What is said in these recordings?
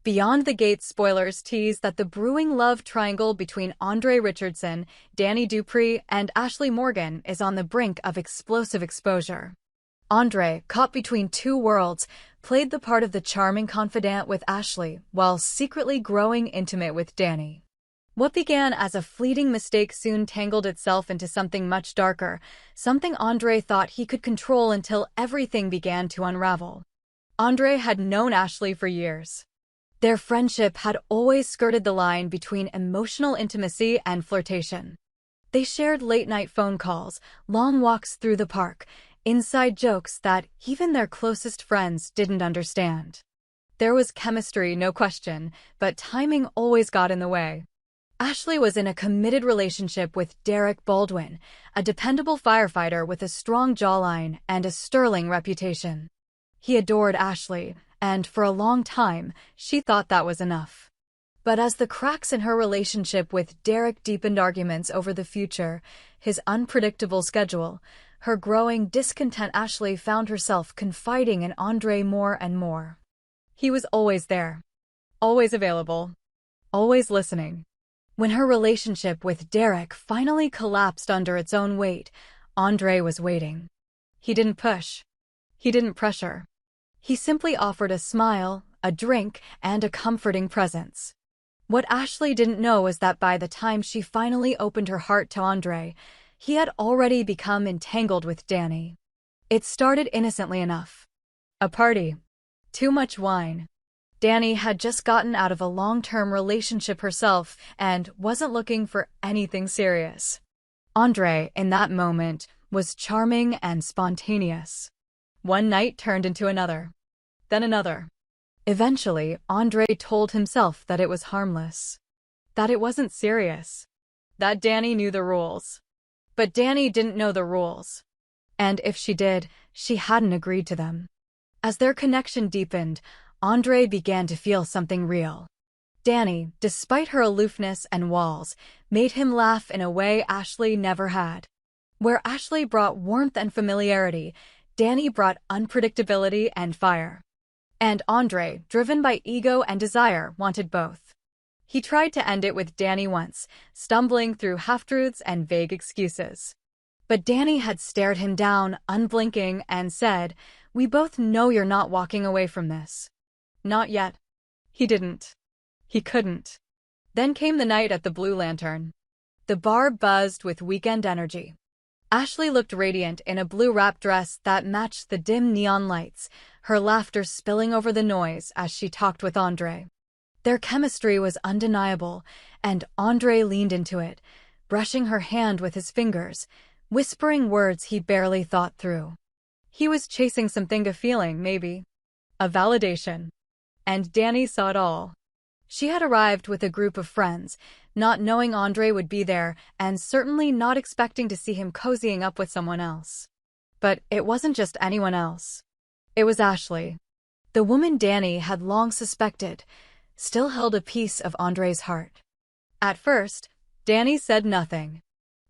Beyond the Gate spoilers tease that the brewing love triangle between Andre Richardson, Dani Dupree, and Ashley Morgan is on the brink of explosive exposure. Andre, caught between two worlds, played the part of the charming confidant with Ashley while secretly growing intimate with Dani. What began as a fleeting mistake soon tangled itself into something much darker, something Andre thought he could control until everything began to unravel. Andre had known Ashley for years. Their friendship had always skirted the line between emotional intimacy and flirtation. They shared late-night phone calls, long walks through the park, inside jokes that even their closest friends didn't understand. There was chemistry, no question, but timing always got in the way. Ashley was in a committed relationship with Derek Baldwin, a dependable firefighter with a strong jawline and a sterling reputation. He adored Ashley, and for a long time, she thought that was enough. But as the cracks in her relationship with Derek deepened arguments over the future, his unpredictable schedule, her growing discontent, Ashley found herself confiding in Andre more and more. He was always there, always available, always listening. When her relationship with Derek finally collapsed under its own weight, Andre was waiting. He didn't push. He didn't pressure. He simply offered a smile, a drink, and a comforting presence. What Ashley didn't know was that by the time she finally opened her heart to Andre, he had already become entangled with Dani. It started innocently enough. A party. Too much wine. Dani had just gotten out of a long-term relationship herself and wasn't looking for anything serious. Andre, in that moment, was charming and spontaneous. One night turned into another. Then another. Eventually, Andre told himself that it was harmless. That it wasn't serious. That Dani knew the rules. But Dani didn't know the rules. And if she did, she hadn't agreed to them. As their connection deepened, Andre began to feel something real. Dani, despite her aloofness and walls, made him laugh in a way Ashley never had. Where Ashley brought warmth and familiarity, Dani brought unpredictability and fire. And Andre, driven by ego and desire, wanted both. He tried to end it with Dani once, stumbling through half-truths and vague excuses. But Dani had stared him down, unblinking, and said, "We both know you're not walking away from this." Not yet. He didn't. He couldn't. Then came the night at the Blue Lantern. The bar buzzed with weekend energy. Ashley looked radiant in a blue wrap dress that matched the dim neon lights, her laughter spilling over the noise as she talked with Andre. Their chemistry was undeniable, and Andre leaned into it, brushing her hand with his fingers, whispering words he barely thought through. He was chasing something, a feeling, maybe. A validation. And Dani saw it all. She had arrived with a group of friends, not knowing Andre would be there and certainly not expecting to see him cozying up with someone else. But it wasn't just anyone else. It was Ashley. The woman Dani had long suspected, still held a piece of Andre's heart. At first, Dani said nothing.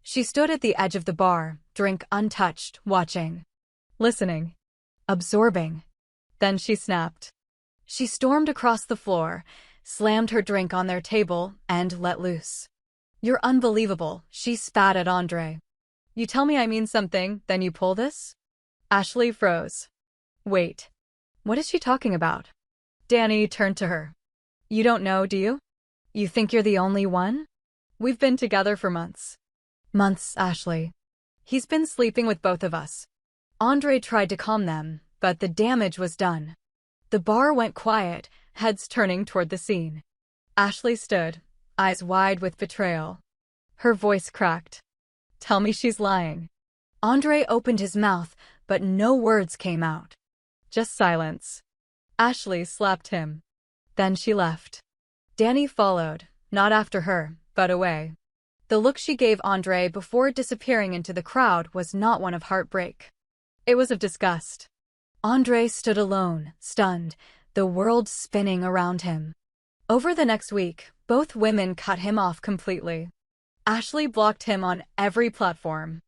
She stood at the edge of the bar, drink untouched, watching. Listening. Absorbing. Then she snapped. She stormed across the floor, slammed her drink on their table, and let loose. "You're unbelievable," she spat at Andre. "You tell me I mean something, then you pull this?" Ashley froze. Wait. What is she talking about? Dani turned to her. "You don't know, do you? You think you're the only one? We've been together for months." "Months, Ashley. He's been sleeping with both of us." Andre tried to calm them, but the damage was done. The bar went quiet, heads turning toward the scene. Ashley stood, eyes wide with betrayal. Her voice cracked. "Tell me she's lying." Andre opened his mouth, but no words came out. Just silence. Ashley slapped him. Then she left. Dani followed, not after her, but away. The look she gave Andre before disappearing into the crowd was not one of heartbreak. It was of disgust. Andre stood alone, stunned, the world spinning around him. Over the next week, both women cut him off completely. Ashley blocked him on every platform.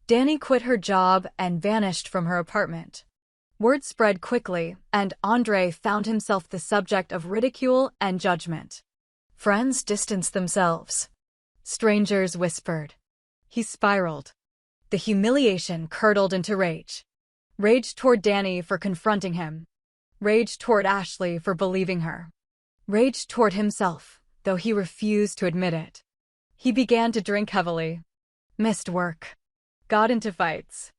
Dani quit her job and vanished from her apartment. Word spread quickly, and Andre found himself the subject of ridicule and judgment. Friends distanced themselves. Strangers whispered. He spiraled. The humiliation curdled into rage. Rage toward Dani for confronting him. Rage toward Ashley for believing her. Rage toward himself, though he refused to admit it. He began to drink heavily. Missed work. Got into fights.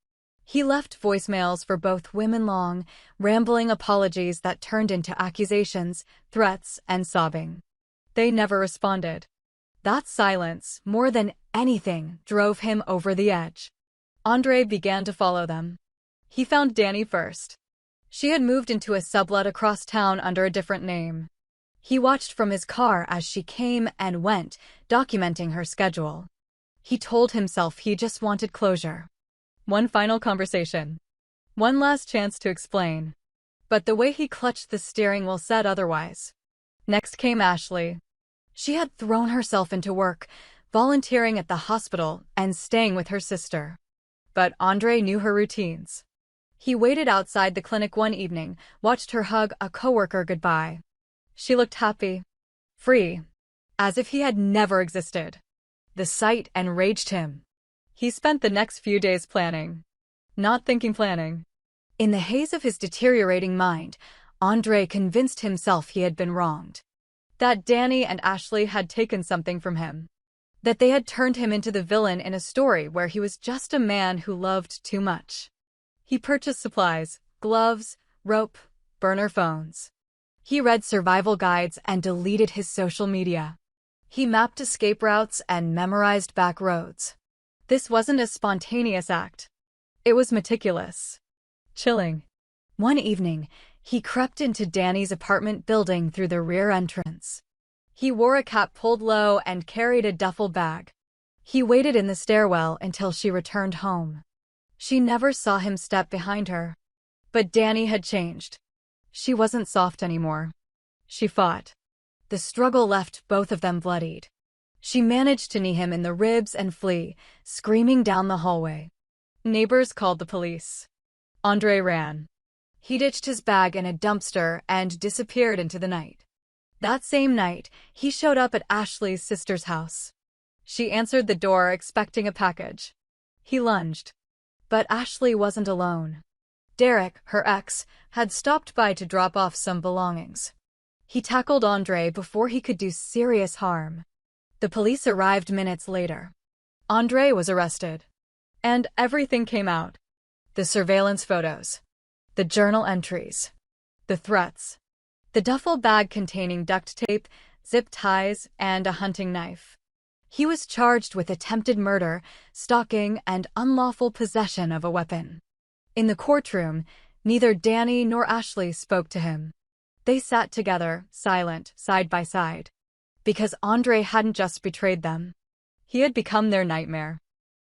He left voicemails for both women, long, rambling apologies that turned into accusations, threats, and sobbing. They never responded. That silence, more than anything, drove him over the edge. Andre began to follow them. He found Dani first. She had moved into a sublet across town under a different name. He watched from his car as she came and went, documenting her schedule. He told himself he just wanted closure. One final conversation. One last chance to explain. But the way he clutched the steering wheel said otherwise. Next came Ashley. She had thrown herself into work, volunteering at the hospital and staying with her sister. But Andre knew her routines. He waited outside the clinic one evening, watched her hug a coworker goodbye. She looked happy, free, as if he had never existed. The sight enraged him. He spent the next few days planning. Not thinking planning. In the haze of his deteriorating mind, Andre convinced himself he had been wronged. That Dani and Ashley had taken something from him. That they had turned him into the villain in a story where he was just a man who loved too much. He purchased supplies, gloves, rope, burner phones. He read survival guides and deleted his social media. He mapped escape routes and memorized back roads. This wasn't a spontaneous act. It was meticulous. Chilling. One evening, he crept into Dani's apartment building through the rear entrance. He wore a cap pulled low and carried a duffel bag. He waited in the stairwell until she returned home. She never saw him step behind her. But Dani had changed. She wasn't soft anymore. She fought. The struggle left both of them bloodied. She managed to knee him in the ribs and flee, screaming down the hallway. Neighbors called the police. Andre ran. He ditched his bag in a dumpster and disappeared into the night. That same night, he showed up at Ashley's sister's house. She answered the door expecting a package. He lunged. But Ashley wasn't alone. Derek, her ex, had stopped by to drop off some belongings. He tackled Andre before he could do serious harm. The police arrived minutes later. Andre was arrested. And everything came out. The surveillance photos. The journal entries. The threats. The duffel bag containing duct tape, zip ties, and a hunting knife. He was charged with attempted murder, stalking, and unlawful possession of a weapon. In the courtroom, neither Dani nor Ashley spoke to him. They sat together, silent, side by side. Because Andre hadn't just betrayed them. He had become their nightmare.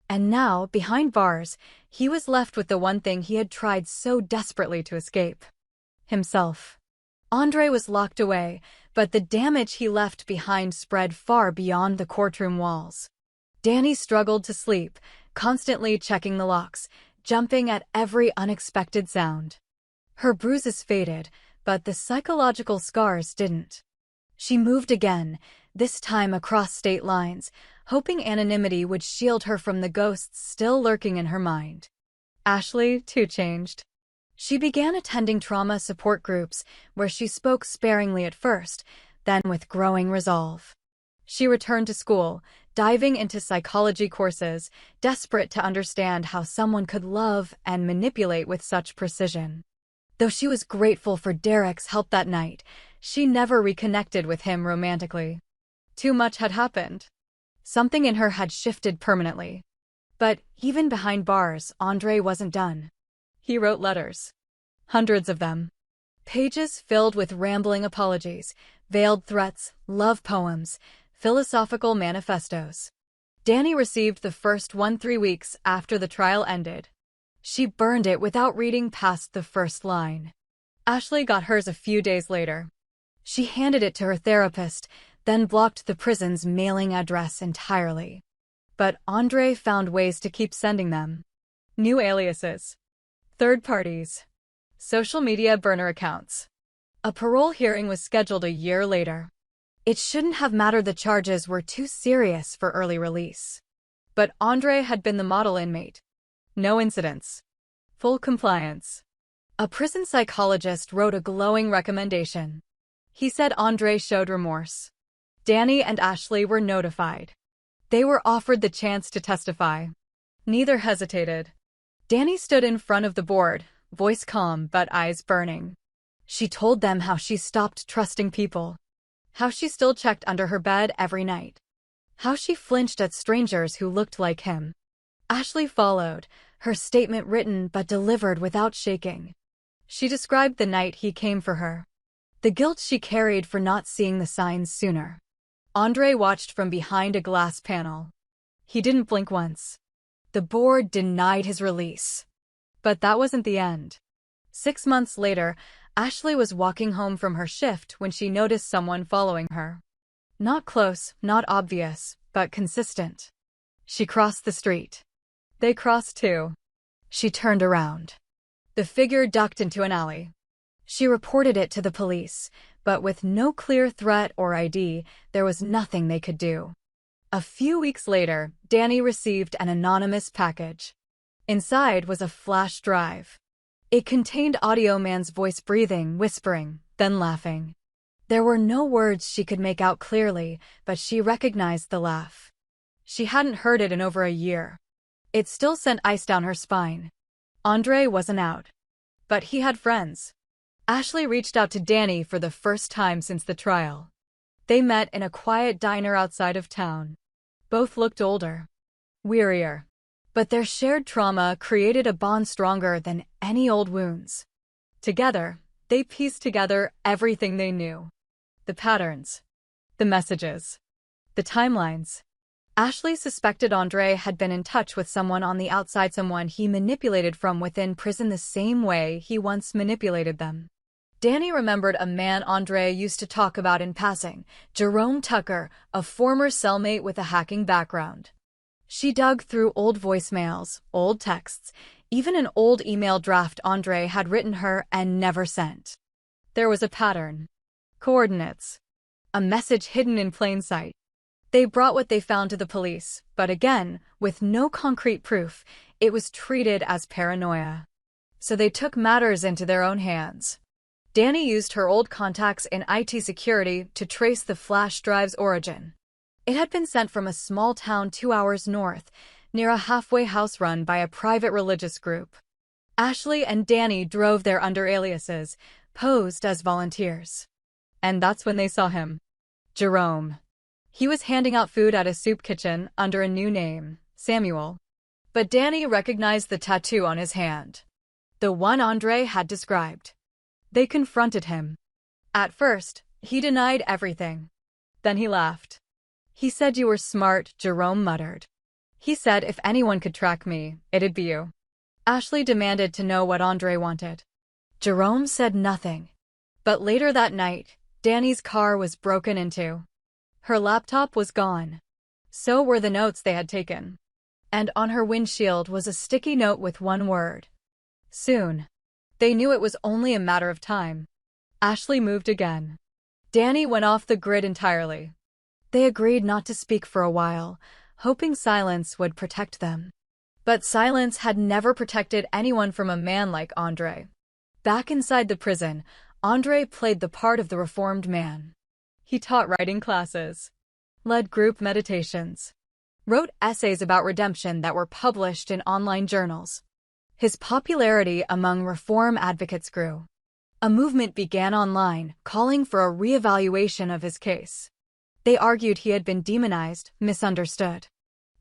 And now, behind bars, he was left with the one thing he had tried so desperately to escape. Himself. Andre was locked away, but the damage he left behind spread far beyond the courtroom walls. Dani struggled to sleep, constantly checking the locks, jumping at every unexpected sound. Her bruises faded, but the psychological scars didn't. She moved again, this time across state lines, hoping anonymity would shield her from the ghosts still lurking in her mind. Ashley, too, changed. She began attending trauma support groups, where she spoke sparingly at first, then with growing resolve. She returned to school, diving into psychology courses, desperate to understand how someone could love and manipulate with such precision. Though she was grateful for Derek's help that night, she never reconnected with him romantically. Too much had happened. Something in her had shifted permanently. But even behind bars, Andre wasn't done. He wrote letters. Hundreds of them. Pages filled with rambling apologies, veiled threats, love poems, philosophical manifestos. Dani received the first one 3 weeks after the trial ended. She burned it without reading past the first line. Ashley got hers a few days later. She handed it to her therapist, then blocked the prison's mailing address entirely. But Andre found ways to keep sending them. New aliases. Third parties. Social media burner accounts. A parole hearing was scheduled a year later. It shouldn't have mattered, the charges were too serious for early release. But Andre had been the model inmate. No incidents. Full compliance. A prison psychologist wrote a glowing recommendation. He said Andre showed remorse. Dani and Ashley were notified. They were offered the chance to testify. Neither hesitated. Dani stood in front of the board, voice calm but eyes burning. She told them how she stopped trusting people. How she still checked under her bed every night. How she flinched at strangers who looked like him. Ashley followed, her statement written but delivered without shaking. She described the night he came for her. The guilt she carried for not seeing the signs sooner. Andre watched from behind a glass panel. He didn't blink once. The board denied his release. But that wasn't the end. 6 months later, Ashley was walking home from her shift when she noticed someone following her. Not close, not obvious, but consistent. She crossed the street. They crossed too. She turned around. The figure ducked into an alley. She reported it to the police, but with no clear threat or ID, there was nothing they could do. A few weeks later, Dani received an anonymous package. Inside was a flash drive. It contained audio man's voice breathing, whispering, then laughing. There were no words she could make out clearly, but she recognized the laugh. She hadn't heard it in over a year. It still sent ice down her spine. Andre wasn't out. But he had friends. Ashley reached out to Dani for the first time since the trial. They met in a quiet diner outside of town. Both looked older. Wearier. But their shared trauma created a bond stronger than any old wounds. Together, they pieced together everything they knew. The patterns. The messages. The timelines. Ashley suspected Andre had been in touch with someone on the outside, someone he manipulated from within prison the same way he once manipulated them. Dani remembered a man Andre used to talk about in passing, Jerome Tucker, a former cellmate with a hacking background. She dug through old voicemails, old texts, even an old email draft Andre had written her and never sent. There was a pattern. Coordinates. A message hidden in plain sight. They brought what they found to the police, but again, with no concrete proof, it was treated as paranoia. So they took matters into their own hands. Dani used her old contacts in IT security to trace the flash drive's origin. It had been sent from a small town 2 hours north, near a halfway house run by a private religious group. Ashley and Dani drove there under aliases, posed as volunteers. And that's when they saw him. Jerome. He was handing out food at a soup kitchen under a new name, Samuel. But Dani recognized the tattoo on his hand. The one Andre had described. They confronted him. At first, he denied everything. Then he laughed. He said, "You were smart," Jerome muttered. He said, "If anyone could track me, it'd be you." Ashley demanded to know what Andre wanted. Jerome said nothing. But later that night, Dani's car was broken into. Her laptop was gone. So were the notes they had taken. And on her windshield was a sticky note with one word. Soon. They knew it was only a matter of time. Ashley moved again. Dani went off the grid entirely. They agreed not to speak for a while, hoping silence would protect them. But silence had never protected anyone from a man like Andre. Back inside the prison, Andre played the part of the reformed man. He taught writing classes, led group meditations, wrote essays about redemption that were published in online journals. His popularity among reform advocates grew. A movement began online, calling for a reevaluation of his case. They argued he had been demonized, misunderstood.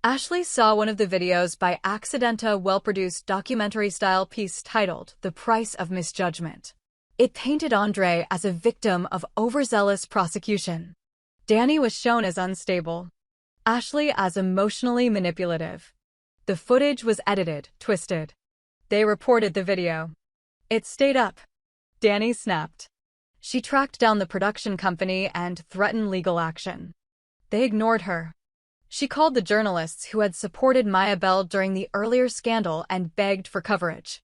Ashley saw one of the videos by accident, a well-produced documentary-style piece titled "The Price of Misjudgment." It painted Andre as a victim of overzealous prosecution. Dani was shown as unstable. Ashley as emotionally manipulative. The footage was edited, twisted. They reported the video. It stayed up. Dani snapped. She tracked down the production company and threatened legal action. They ignored her. She called the journalists who had supported Maya Bell during the earlier scandal and begged for coverage.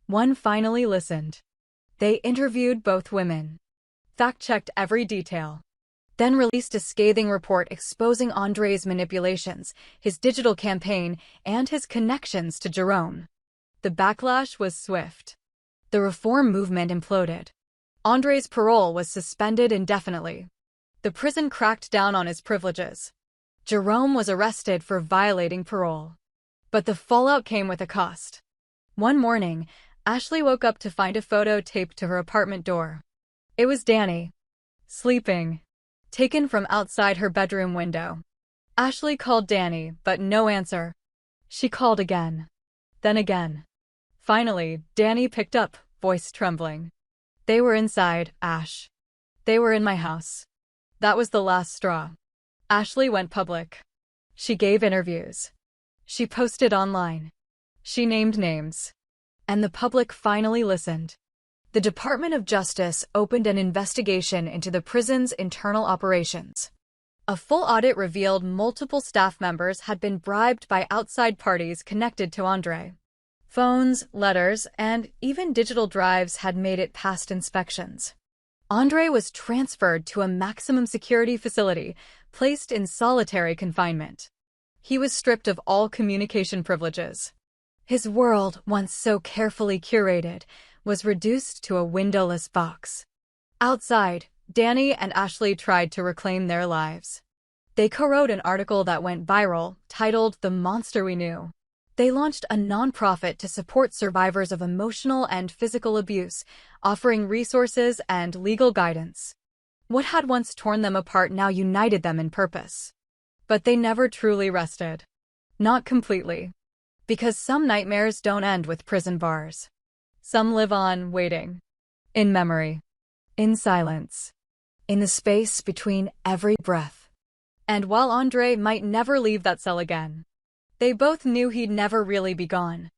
One finally listened. They interviewed both women, fact-checked every detail, then released a scathing report exposing Andre's manipulations, his digital campaign, and his connections to Jerome. The backlash was swift. The reform movement imploded. Andre's parole was suspended indefinitely. The prison cracked down on his privileges. Jerome was arrested for violating parole. But the fallout came with a cost. One morning, Ashley woke up to find a photo taped to her apartment door. It was Dani, sleeping, taken from outside her bedroom window. Ashley called Dani, but no answer. She called again. Then again. Finally, Dani picked up, voice trembling. They were inside, Ash. They were in my house. That was the last straw. Ashley went public. She gave interviews. She posted online. She named names. And the public finally listened. The Department of Justice opened an investigation into the prison's internal operations. A full audit revealed multiple staff members had been bribed by outside parties connected to Andre. Phones, letters, and even digital drives had made it past inspections. Andre was transferred to a maximum security facility, placed in solitary confinement. He was stripped of all communication privileges. His world, once so carefully curated, was reduced to a windowless box. Outside, Dani and Ashley tried to reclaim their lives. They co-wrote an article that went viral, titled "The Monster We Knew." They launched a nonprofit to support survivors of emotional and physical abuse, offering resources and legal guidance. What had once torn them apart now united them in purpose. But they never truly rested. Not completely. Because some nightmares don't end with prison bars. Some live on, waiting. In memory. In silence. In the space between every breath. And while Andre might never leave that cell again, they both knew he'd never really be gone.